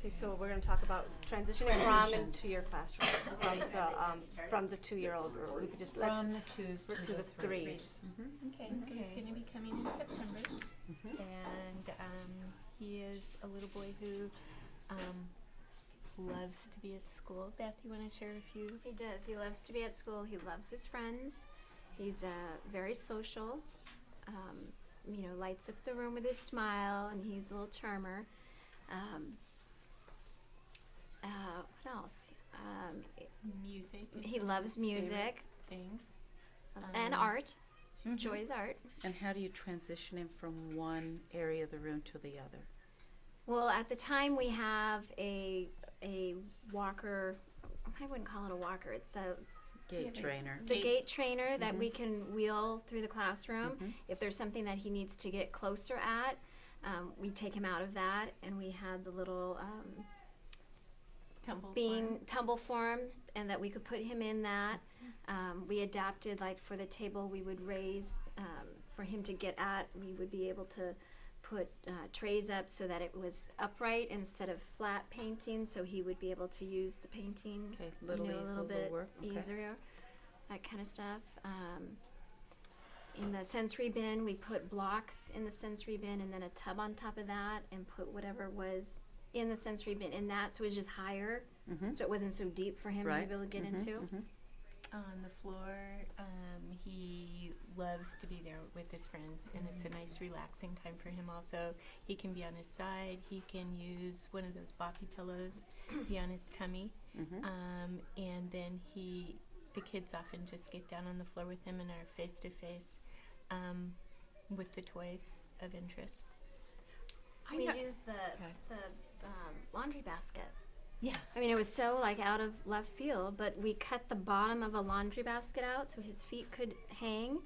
Okay, so we're going to talk about transitioning from into your classroom, from the 2-year-old, or we could just From the twos to the threes. Okay, so he's going to be coming in September, and he is a little boy who loves to be at school. Beth, you want to share a few? He does. He loves to be at school. He loves his friends. He's very social. Lights up the room with his smile, and he's a little charmer. What else? Music. He loves music Things. and art. Enjoys art. And how do you transition him from one area of the room to the other? Well, at the time we have a walker. I wouldn't call it a walker. It's a Gate trainer. the gate trainer that we can wheel through the classroom. If there's something that he needs to get closer at, we take him out of that, and we had the little tumble form, and that we could put him in that. We adapted, like for the table we would raise, for him to get at, we would be able to put trays up so that it was upright instead of flat painting, so he would be able to use the painting Okay, a little easels bit will work. Okay. easier, that kind of stuff. In the sensory bin, we put blocks in the sensory bin and then a tub on top of that, and put whatever was in the sensory bin in that, so it was just higher, so it wasn't so deep for him to be able to get into. On the floor, he loves to be there with his friends, and it's a nice relaxing time for him also. He can be on his side, he can use one of those boppy pillows, be on his tummy, and then the kids often just get down on the floor with him and are face to face with the toys of interest. We used the laundry basket. Yeah. I mean, it was so like out of left field, but we cut the bottom of a laundry basket out so his feet could hang,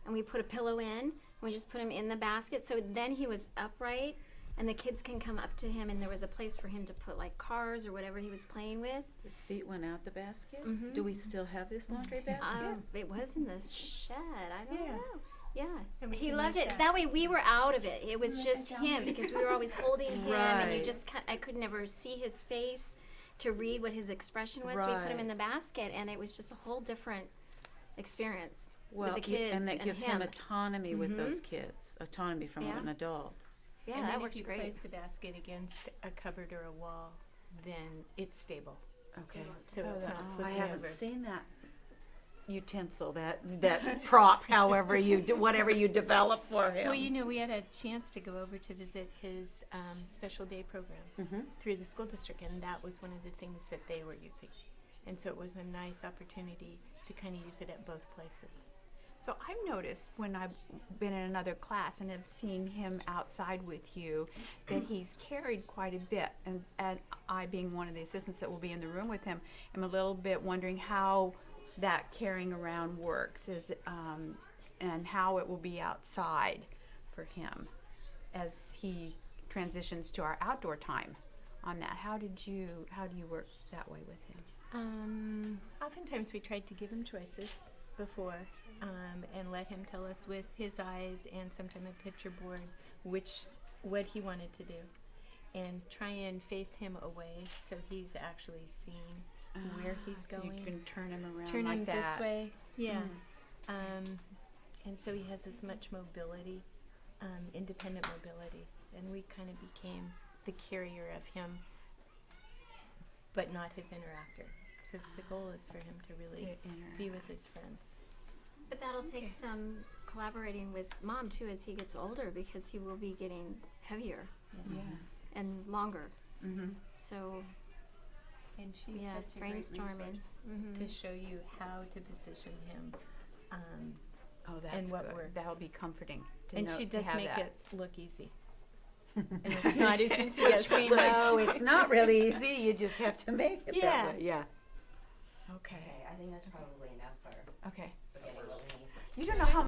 and we put a pillow in, and we just put him in the basket, so then he was upright, and the kids can come up to him, and there was a place for him to put like cars or whatever he was playing with. His feet went out the basket? Do we still have this laundry basket? It was in the shed. I don't know. Yeah. And we He can loved use it. That way we were out of it. It was just him, because we were always holding him, and you Right. just I could never see his face to read what his expression was. So we put him in the basket, and it was just a whole different experience with the kids and that gives him him. autonomy with those kids, autonomy from Yeah. an adult. Yeah, and that then works if you great. place the basket against a cupboard or a wall, then it's stable. Okay. So it's not I flipping haven't over. seen that utensil, that prop, however whatever you develop for him. Well, we had a chance to go over to visit his special day program through the school district, and that was one of the things that they were using. And so it was a nice opportunity to kind of use it at both places. So I've noticed when I've been in another class and have seen him outside with you that he's carried quite a bit, and I, being one of the assistants that will be in the room with him, am a little bit wondering how that carrying around works, and how it will be outside for him as he transitions to our outdoor time on that. How do you work that way with him? Oftentimes we tried to give him choices before, and let him tell us with his eyes and sometime a picture board what he wanted to do, and try and face him away so he's actually seeing where he's so going. you can turn him around Turn like him that. this way, and so he has as much mobility, independent mobility, and we kind of became the carrier of him, but not his interactor, because the goal is for him to really be with his friends. But that'll take some collaborating with Mom too as he gets older, because he will be getting heavier and longer. So And she's yeah, such a great brainstorming. resource to show you how to position him. Oh, that's and what good. works. That'll be comforting. To And know, she to does have make that. it look easy. And it's not as easy as Which we it looks. know it's not really easy. You just have to make it Yeah. that way. Yeah. Okay. Okay, I think that's probably enough for Okay. getting what we need. You don't know how